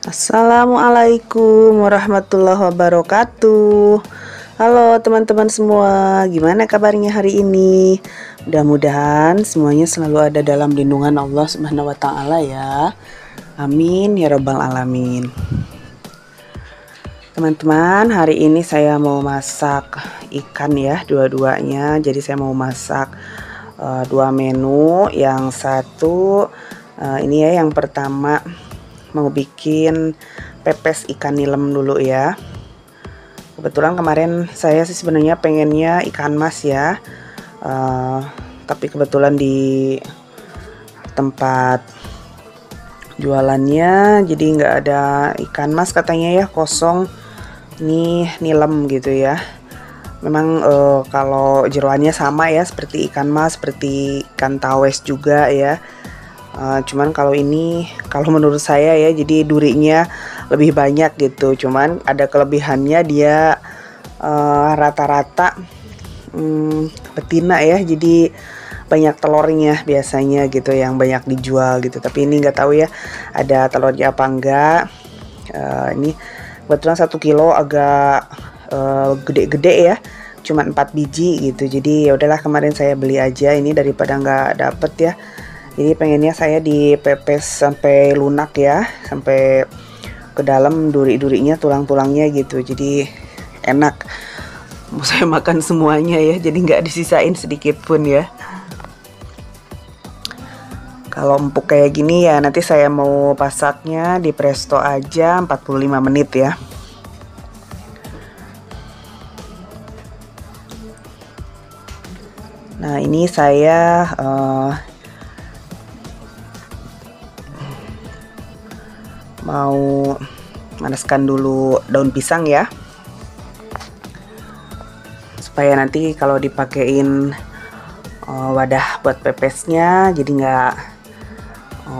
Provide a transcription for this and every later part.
Assalamualaikum warahmatullahi wabarakatuh. Halo teman-teman semua, gimana kabarnya hari ini? Mudah-mudahan semuanya selalu ada dalam lindungan Allah Subhanahu wa taala ya. Amin ya rabbal alamin. Teman-teman, hari ini saya mau masak ikan ya, dua-duanya. Jadi saya mau masak dua menu. Yang satu ini ya, yang pertama mau bikin pepes ikan nilem dulu ya. Kebetulan kemarin saya sih sebenarnya pengennya ikan mas ya, tapi kebetulan di tempat jualannya jadi nggak ada ikan mas katanya ya, kosong. Ini nilem gitu ya. Memang kalau jeroannya sama ya, seperti ikan mas, seperti ikan tawes juga ya. Cuman kalau ini, kalau menurut saya ya, jadi durinya lebih banyak gitu. Cuman ada kelebihannya dia rata-rata betina ya, jadi banyak telurnya biasanya gitu yang banyak dijual gitu. Tapi ini nggak tahu ya ada telurnya apa enggak. Ini kebetulan 1 kilo agak gede-gede ya, cuma 4 biji gitu. Jadi ya udahlah, kemarin saya beli aja ini daripada nggak dapet ya. Jadi pengennya saya dipepes sampai lunak ya, sampai ke dalam duri-durinya, tulang-tulangnya gitu. Jadi enak. Mau saya makan semuanya ya, jadi nggak disisain sedikit pun ya. Kalau empuk kayak gini ya, nanti saya mau pasaknya di presto aja 45 menit ya. Nah ini saya mau manaskan dulu daun pisang ya, supaya nanti kalau dipakein wadah buat pepesnya jadi nggak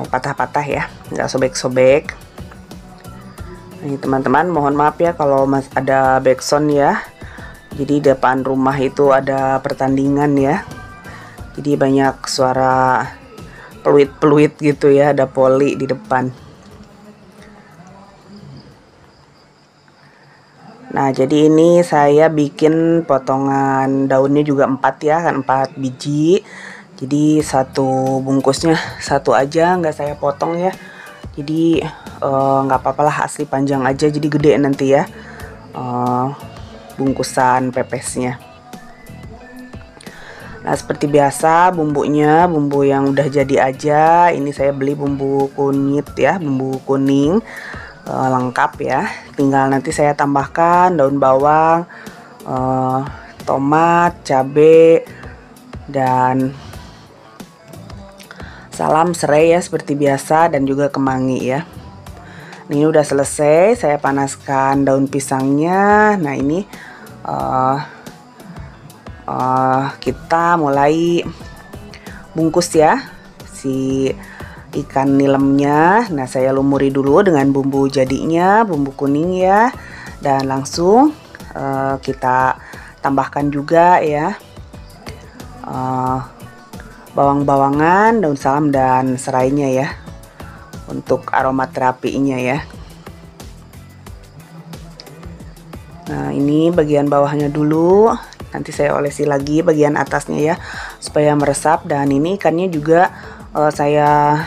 patah-patah ya, nggak sobek-sobek. Ini teman-teman, mohon maaf ya kalau ada backsound ya. Jadi depan rumah itu ada pertandingan ya, jadi banyak suara peluit-peluit gitu ya, ada poli di depan. Nah jadi ini saya bikin potongan daunnya juga 4 ya, kan 4 biji. Jadi satu bungkusnya satu aja, nggak saya potong ya. Jadi nggak apa-apa lah, asli panjang aja, jadi gede nanti ya bungkusan pepesnya. Nah seperti biasa bumbunya, bumbu yang udah jadi aja. Ini saya beli bumbu kunyit ya, bumbu kuning lengkap ya. Tinggal nanti saya tambahkan daun bawang, tomat, cabai, dan salam serai ya seperti biasa, dan juga kemangi ya. Ini udah selesai, saya panaskan daun pisangnya. Nah ini kita mulai bungkus ya si ikan nilemnya. Nah saya lumuri dulu dengan bumbu jadinya, bumbu kuning ya, dan langsung kita tambahkan juga ya bawang-bawangan, daun salam, dan serainya ya untuk aromaterapinya ya. Nah ini bagian bawahnya dulu, nanti saya olesi lagi bagian atasnya ya supaya meresap. Dan ini ikannya juga saya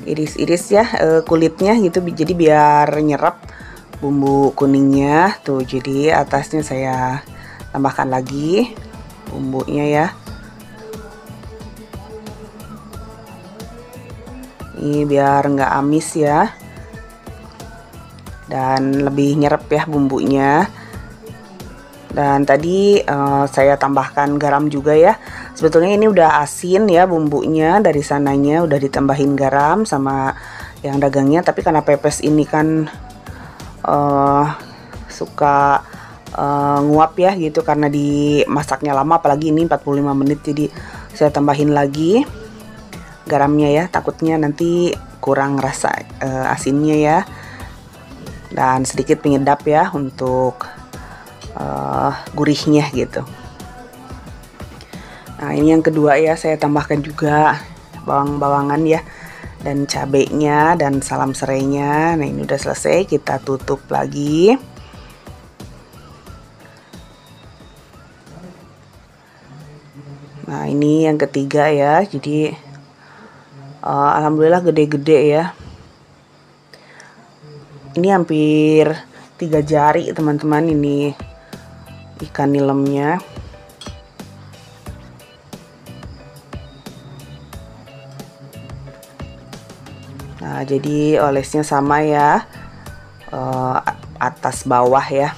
iris-iris ya kulitnya gitu, jadi biar nyerap bumbu kuningnya tuh. Jadi atasnya saya tambahkan lagi bumbunya ya. Ini biar nggak amis ya, dan lebih nyerap ya bumbunya. Dan tadi saya tambahkan garam juga ya. Sebetulnya ini udah asin ya bumbunya, dari sananya udah ditambahin garam sama yang dagangnya. Tapi karena pepes ini kan suka nguap ya gitu, karena dimasaknya lama, apalagi ini 45 menit. Jadi saya tambahin lagi garamnya ya, takutnya nanti kurang rasa asinnya ya. Dan sedikit penyedap ya untuk gurihnya gitu. Nah ini yang kedua ya, saya tambahkan juga bawang-bawangan ya. dan cabenya dan salam serainya. Nah, ini udah selesai, kita tutup lagi. Nah, ini yang ketiga ya. Jadi alhamdulillah gede-gede ya. Ini hampir 3 jari teman-teman, ini ikan nilemnya. Nah, jadi olesnya sama ya, atas bawah ya.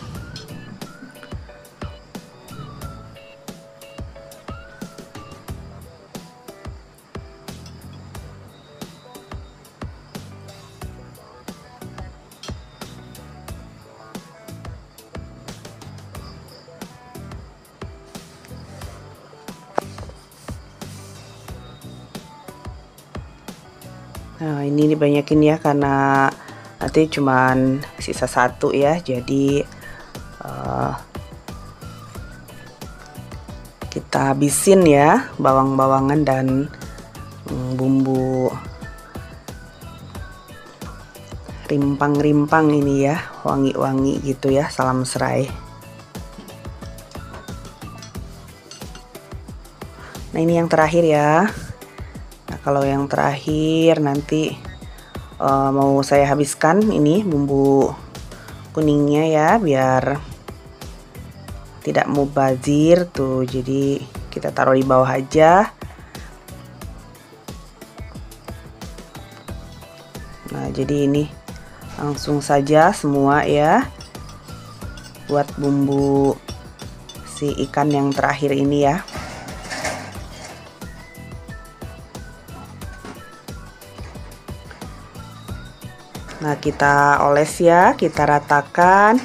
Nah, ini dibanyakin ya karena nanti cuman sisa 1 ya. Jadi kita habisin ya bawang-bawangan dan bumbu rimpang-rimpang ini ya, wangi-wangi gitu ya, salam serai. Nah, ini yang terakhir ya. Nah, kalau yang terakhir nanti mau saya habiskan ini bumbu kuningnya ya, biar tidak mubazir tuh. Jadi kita taruh di bawah aja. Nah, jadi ini langsung saja semua ya buat bumbu si ikan yang terakhir ini ya. Nah, kita oles ya, kita ratakan.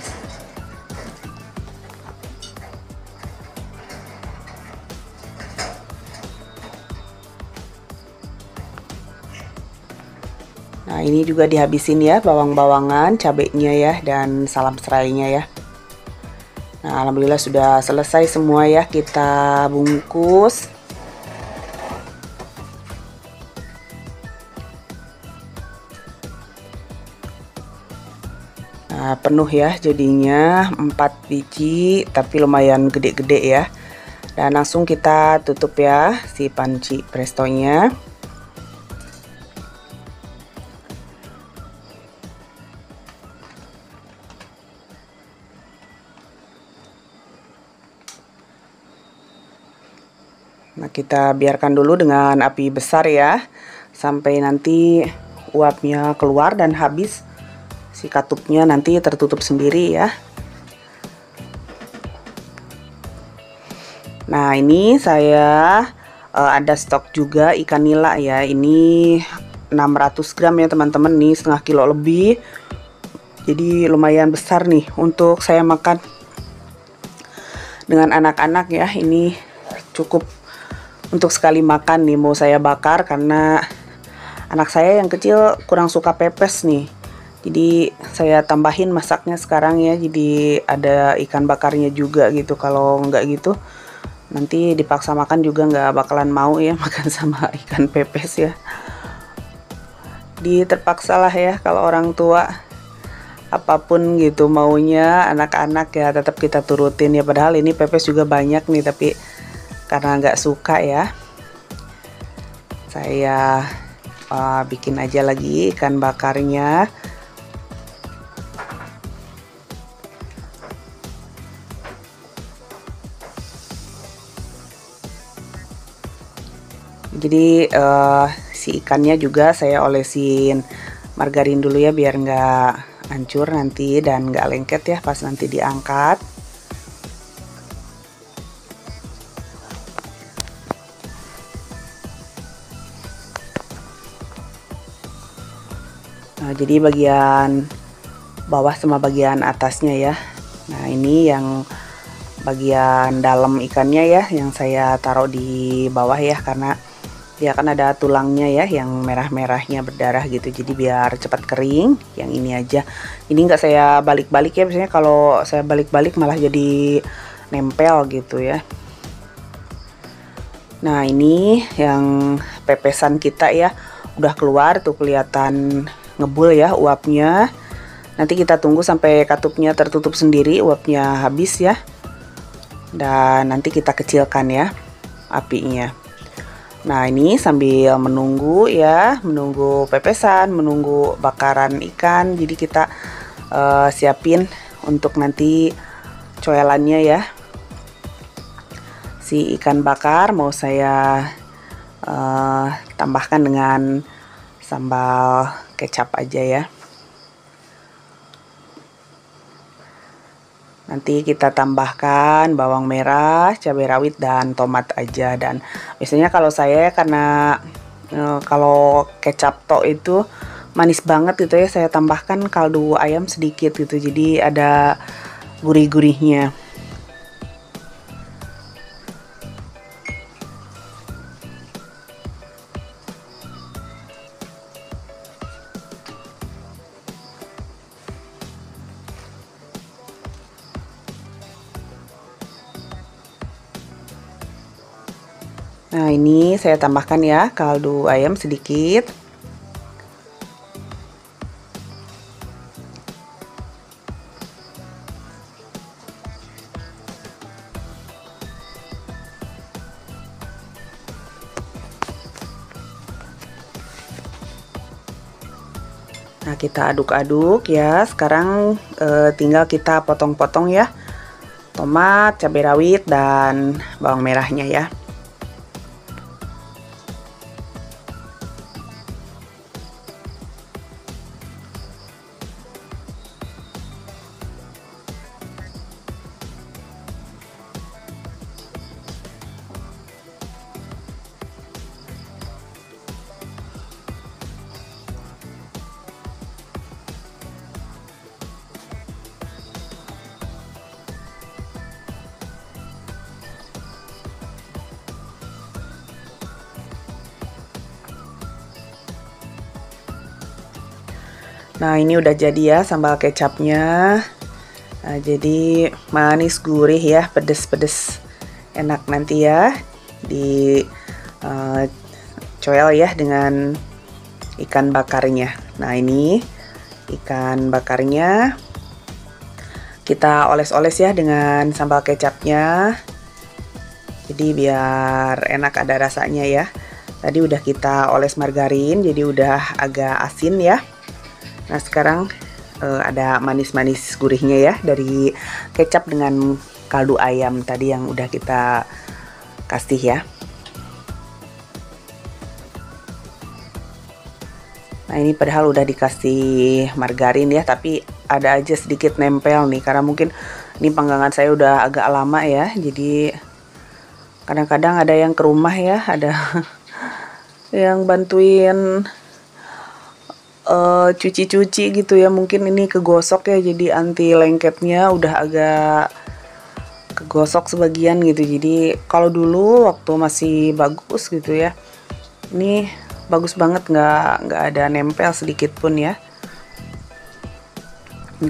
Nah, ini juga dihabisin ya bawang-bawangan, cabenya ya, dan salam serainya ya. Nah, alhamdulillah sudah selesai semua ya, kita bungkus. Nah, penuh ya jadinya 4 biji, tapi lumayan gede-gede ya. Dan langsung kita tutup ya si panci prestonya. Nah, kita biarkan dulu dengan api besar ya, sampai nanti uapnya keluar dan habis. Si katupnya nanti tertutup sendiri ya. Nah, ini saya ada stok juga ikan nila ya. Ini 600 gram ya teman-teman, nih setengah kilo lebih. Jadi lumayan besar nih untuk saya makan dengan anak-anak ya. Ini cukup untuk sekali makan nih, mau saya bakar karena anak saya yang kecil kurang suka pepes nih. Jadi saya tambahin masaknya sekarang ya, jadi ada ikan bakarnya juga gitu. Kalau nggak gitu nanti dipaksa makan juga nggak bakalan mau ya makan sama ikan pepes ya. Terpaksa lah ya kalau orang tua, apapun gitu maunya anak-anak ya tetap kita turutin ya. Padahal ini pepes juga banyak nih, tapi karena nggak suka ya, saya bikin aja lagi ikan bakarnya. Jadi si ikannya juga saya olesin margarin dulu ya, biar nggak hancur nanti dan nggak lengket ya pas nanti diangkat. Nah, jadi bagian bawah sama bagian atasnya ya. Nah, ini yang bagian dalam ikannya ya yang saya taruh di bawah ya, karena dia kan ada tulangnya ya yang merah-merahnya berdarah gitu, jadi biar cepat kering. Yang ini aja, ini nggak saya balik-balik ya, biasanya kalau saya balik-balik malah jadi nempel gitu ya. Nah, ini yang pepesan kita ya, udah keluar tuh, kelihatan ngebul ya uapnya. Nanti kita tunggu sampai katupnya tertutup sendiri, uapnya habis ya. Dan nanti kita kecilkan ya apinya. Nah, ini sambil menunggu ya, menunggu pepesan, menunggu bakaran ikan. Jadi kita siapin untuk nanti coelannya ya. Si ikan bakar mau saya tambahkan dengan sambal kecap aja ya. Nanti kita tambahkan bawang merah, cabai rawit, dan tomat aja. Dan biasanya kalau saya karena kalau kecap tok itu manis banget gitu ya, saya tambahkan kaldu ayam sedikit gitu, jadi ada gurih-gurihnya. Nah, ini saya tambahkan ya kaldu ayam sedikit. Nah, kita aduk-aduk ya. Sekarang tinggal kita potong-potong ya tomat, cabai rawit, dan bawang merahnya ya. Nah, ini udah jadi ya sambal kecapnya. Nah, jadi manis gurih ya, pedes-pedes, enak nanti ya di coel ya dengan ikan bakarnya. Nah, ini ikan bakarnya kita oles-oles ya dengan sambal kecapnya. Jadi biar enak ada rasanya ya. Tadi udah kita oles margarin, jadi udah agak asin ya. Nah, sekarang ada manis-manis gurihnya ya dari kecap dengan kaldu ayam tadi yang udah kita kasih ya. Nah, ini padahal udah dikasih margarin ya, tapi ada aja sedikit nempel nih karena mungkin ini panggangan saya udah agak lama ya. Jadi kadang-kadang ada yang ke rumah ya, ada yang bantuin cuci-cuci gitu ya, mungkin ini kegosok ya, jadi anti lengketnya udah agak kegosok sebagian gitu. Jadi kalau dulu waktu masih bagus gitu ya, ini bagus banget, nggak ada nempel sedikit pun ya.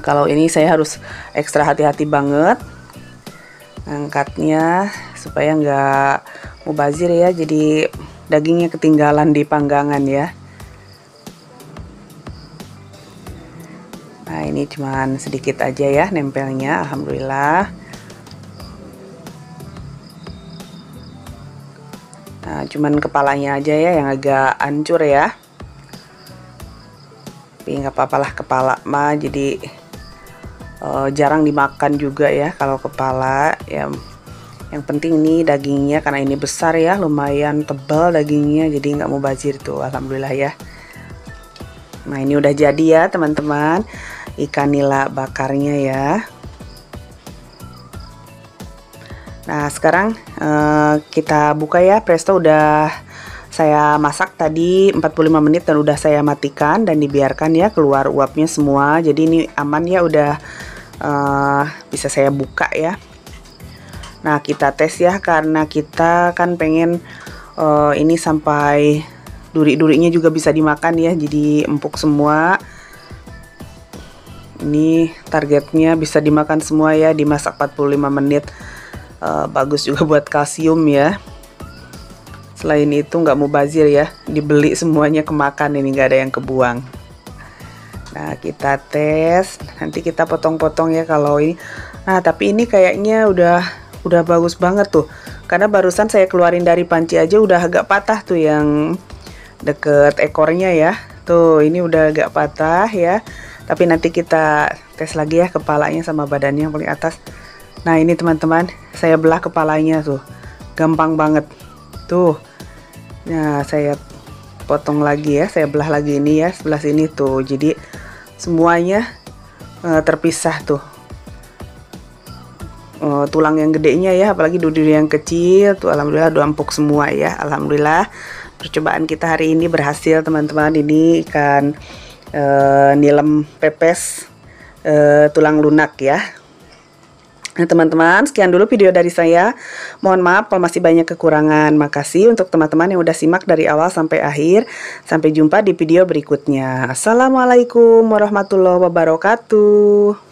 Kalau ini saya harus ekstra hati-hati banget angkatnya supaya nggak mubazir ya, jadi dagingnya ketinggalan di panggangan ya. Nah, ini cuman sedikit aja ya nempelnya, alhamdulillah. Nah, cuman kepalanya aja ya yang agak hancur ya. Tapi nggak apa-apalah, kepala mah jadi jarang dimakan juga ya kalau kepala ya. Yang penting ini dagingnya, karena ini besar ya, lumayan tebal dagingnya, jadi nggak mubazir tuh, alhamdulillah ya. Nah, ini udah jadi ya teman-teman, ikan nila bakarnya ya. Nah, sekarang kita buka ya. Presto udah saya masak tadi 45 menit dan udah saya matikan dan dibiarkan ya keluar uapnya semua. Jadi ini aman ya, udah bisa saya buka ya. Nah, kita tes ya, karena kita kan pengen ini sampai duri-durinya juga bisa dimakan ya, jadi empuk semua. Ini targetnya bisa dimakan semua ya, dimasak 45 menit. Bagus juga buat kalsium ya. Selain itu nggak mubazir ya, dibeli semuanya kemakan, ini nggak ada yang kebuang. Nah, kita tes, nanti kita potong-potong ya kalau ini. Nah, tapi ini kayaknya udah bagus banget tuh. Karena barusan saya keluarin dari panci aja udah agak patah tuh yang deket ekornya ya. Tuh, ini udah agak patah ya. Tapi nanti kita tes lagi ya kepalanya sama badannya yang paling atas. Nah, ini teman-teman, saya belah kepalanya tuh. Gampang banget. Tuh. Nah, saya potong lagi ya, saya belah lagi ini ya, sebelah sini tuh. Jadi semuanya terpisah tuh. Tulang yang gedenya ya, apalagi duri yang kecil tuh, alhamdulillah udah empuk semua ya. Alhamdulillah percobaan kita hari ini berhasil teman-teman. Ini ikan nilem pepes tulang lunak ya. Nah teman-teman, sekian dulu video dari saya. Mohon maaf kalau masih banyak kekurangan. Makasih untuk teman-teman yang udah simak dari awal sampai akhir. Sampai jumpa di video berikutnya. Assalamualaikum warahmatullahi wabarakatuh.